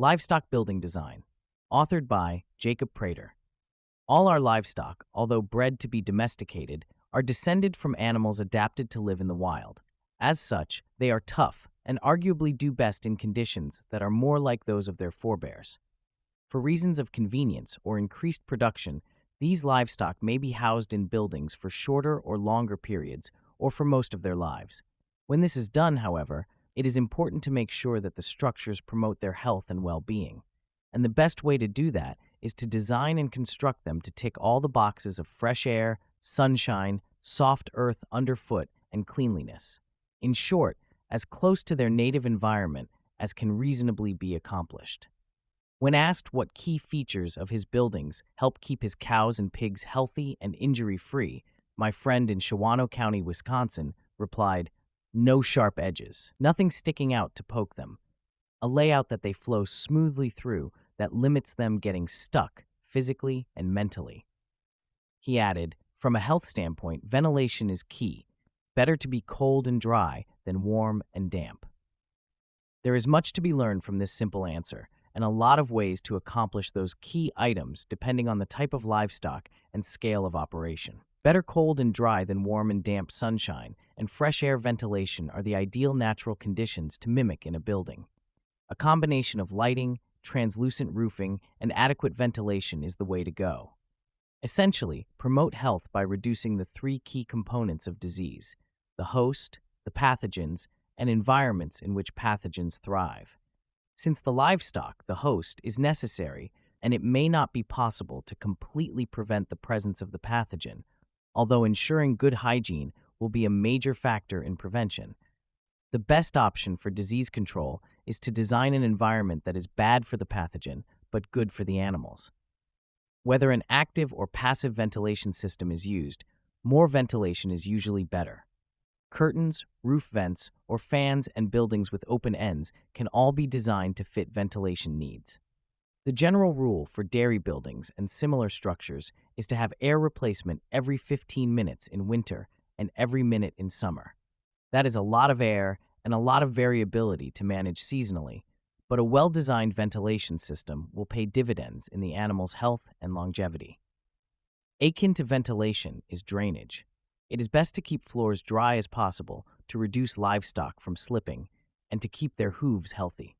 Livestock Building Design, authored by Jacob Prater. All our livestock, although bred to be domesticated, are descended from animals adapted to live in the wild. As such, they are tough and arguably do best in conditions that are more like those of their forebears. For reasons of convenience or increased production, these livestock may be housed in buildings for shorter or longer periods or for most of their lives. When this is done, however, it is important to make sure that the structures promote their health and well-being. And the best way to do that is to design and construct them to tick all the boxes of fresh air, sunshine, soft earth underfoot, and cleanliness. In short, as close to their native environment as can reasonably be accomplished. When asked what key features of his buildings help keep his cows and pigs healthy and injury-free, my friend in Shawano County, Wisconsin, replied, "No sharp edges, nothing sticking out to poke them. A layout that they flow smoothly through that limits them getting stuck physically and mentally." He added, "From a health standpoint, ventilation is key. Better to be cold and dry than warm and damp." There is much to be learned from this simple answer, and a lot of ways to accomplish those key items depending on the type of livestock and scale of operation. Better cold and dry than warm and damp sunshine, and fresh air ventilation are the ideal natural conditions to mimic in a building. A combination of lighting, translucent roofing, and adequate ventilation is the way to go. Essentially, promote health by reducing the three key components of disease: the host, the pathogens, and environments in which pathogens thrive. Since the livestock, the host, is necessary, and it may not be possible to completely prevent the presence of the pathogen, although ensuring good hygiene will be a major factor in prevention. The best option for disease control is to design an environment that is bad for the pathogen, but good for the animals. Whether an active or passive ventilation system is used, more ventilation is usually better. Curtains, roof vents, or fans and buildings with open ends can all be designed to fit ventilation needs. The general rule for dairy buildings and similar structures is to have air replacement every 15 minutes in winter and every minute in summer. That is a lot of air and a lot of variability to manage seasonally, but a well-designed ventilation system will pay dividends in the animal's health and longevity. Akin to ventilation is drainage. It is best to keep floors dry as possible to reduce livestock from slipping and to keep their hooves healthy.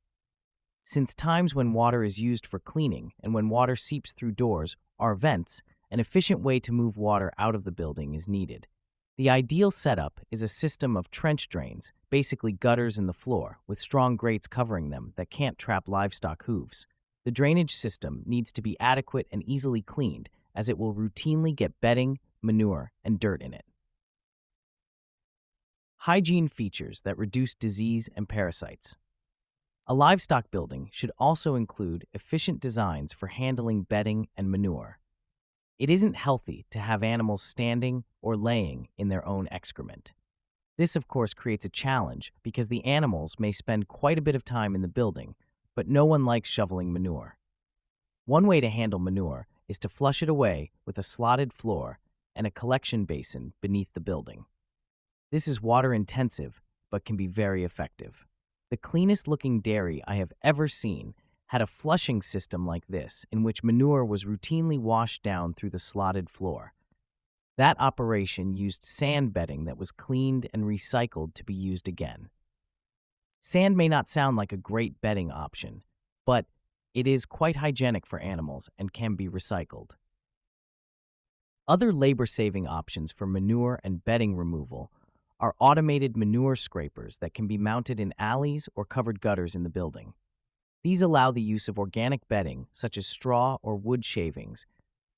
Since times when water is used for cleaning and when water seeps through doors are vents, an efficient way to move water out of the building is needed. The ideal setup is a system of trench drains, basically gutters in the floor, with strong grates covering them that can't trap livestock hooves. The drainage system needs to be adequate and easily cleaned, as it will routinely get bedding, manure, and dirt in it. Hygiene features that reduce disease and parasites. A livestock building should also include efficient designs for handling bedding and manure. It isn't healthy to have animals standing or laying in their own excrement. This, of course, creates a challenge because the animals may spend quite a bit of time in the building, but no one likes shoveling manure. One way to handle manure is to flush it away with a slotted floor and a collection basin beneath the building. This is water-intensive, but can be very effective. The cleanest-looking dairy I have ever seen had a flushing system like this, in which manure was routinely washed down through the slotted floor. That operation used sand bedding that was cleaned and recycled to be used again. Sand may not sound like a great bedding option, but it is quite hygienic for animals and can be recycled. Other labor-saving options for manure and bedding removal are automated manure scrapers that can be mounted in alleys or covered gutters in the building. These allow the use of organic bedding, such as straw or wood shavings,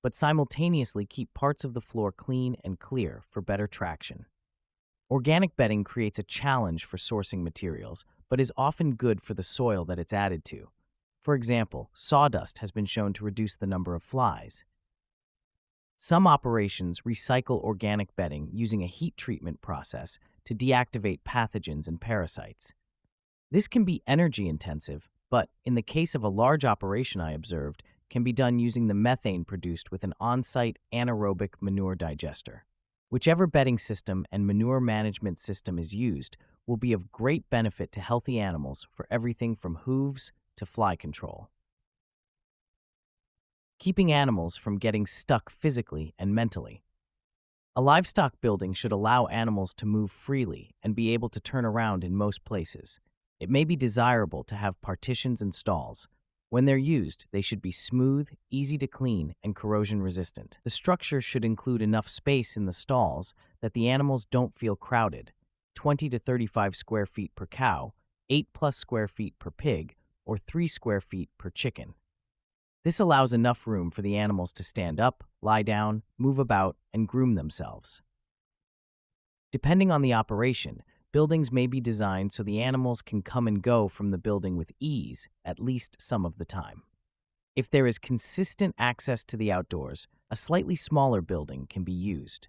but simultaneously keep parts of the floor clean and clear for better traction. Organic bedding creates a challenge for sourcing materials, but is often good for the soil that it's added to. For example, sawdust has been shown to reduce the number of flies. Some operations recycle organic bedding using a heat treatment process to deactivate pathogens and parasites. This can be energy intensive, but in the case of a large operation I observed, can be done using the methane produced with an on-site anaerobic manure digester. Whichever bedding system and manure management system is used will be of great benefit to healthy animals for everything from hooves to fly control. Keeping animals from getting stuck physically and mentally. A livestock building should allow animals to move freely and be able to turn around in most places. It may be desirable to have partitions and stalls. When they're used, they should be smooth, easy to clean, and corrosion resistant. The structure should include enough space in the stalls that the animals don't feel crowded, 20 to 35 square feet per cow, 8+ square feet per pig, or 3 square feet per chicken. This allows enough room for the animals to stand up, lie down, move about, and groom themselves. Depending on the operation, buildings may be designed so the animals can come and go from the building with ease, at least some of the time. If there is consistent access to the outdoors, a slightly smaller building can be used.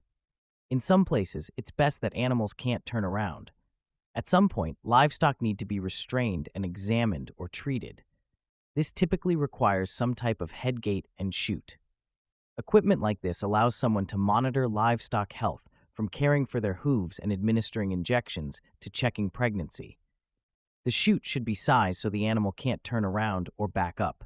In some places, it's best that animals can't turn around. At some point, livestock need to be restrained and examined or treated. This typically requires some type of head gate and chute. Equipment like this allows someone to monitor livestock health, from caring for their hooves and administering injections to checking pregnancy. The chute should be sized so the animal can't turn around or back up.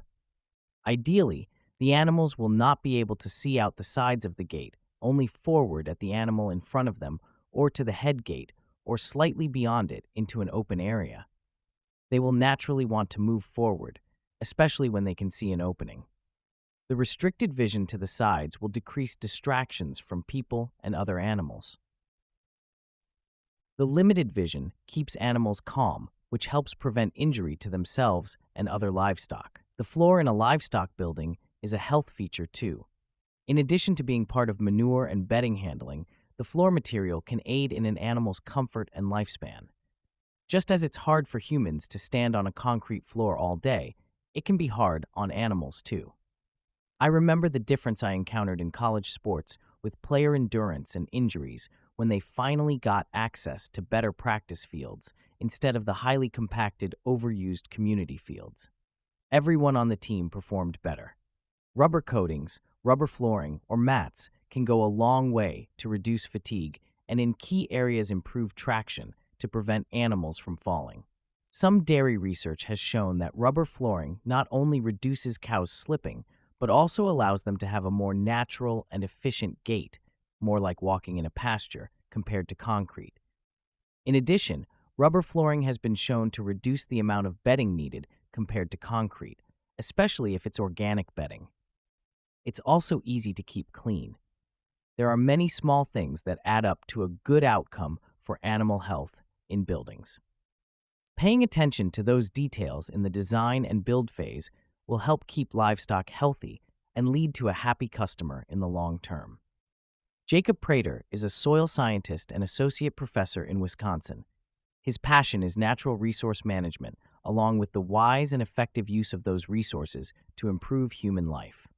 Ideally, the animals will not be able to see out the sides of the gate, only forward at the animal in front of them or to the head gate or slightly beyond it into an open area. They will naturally want to move forward, especially when they can see an opening. The restricted vision to the sides will decrease distractions from people and other animals. The limited vision keeps animals calm, which helps prevent injury to themselves and other livestock. The floor in a livestock building is a health feature too. In addition to being part of manure and bedding handling, the floor material can aid in an animal's comfort and lifespan. Just as it's hard for humans to stand on a concrete floor all day, it can be hard on animals too. I remember the difference I encountered in college sports with player endurance and injuries when they finally got access to better practice fields instead of the highly compacted, overused community fields. Everyone on the team performed better. Rubber coatings, rubber flooring, or mats can go a long way to reduce fatigue and in key areas improve traction to prevent animals from falling. Some dairy research has shown that rubber flooring not only reduces cows slipping, but also allows them to have a more natural and efficient gait, more like walking in a pasture compared to concrete. In addition, rubber flooring has been shown to reduce the amount of bedding needed compared to concrete, especially if it's organic bedding. It's also easy to keep clean. There are many small things that add up to a good outcome for animal health in buildings. Paying attention to those details in the design and build phase will help keep livestock healthy and lead to a happy customer in the long term. Jacob Prater is a soil scientist and associate professor in Wisconsin. His passion is natural resource management, along with the wise and effective use of those resources to improve human life.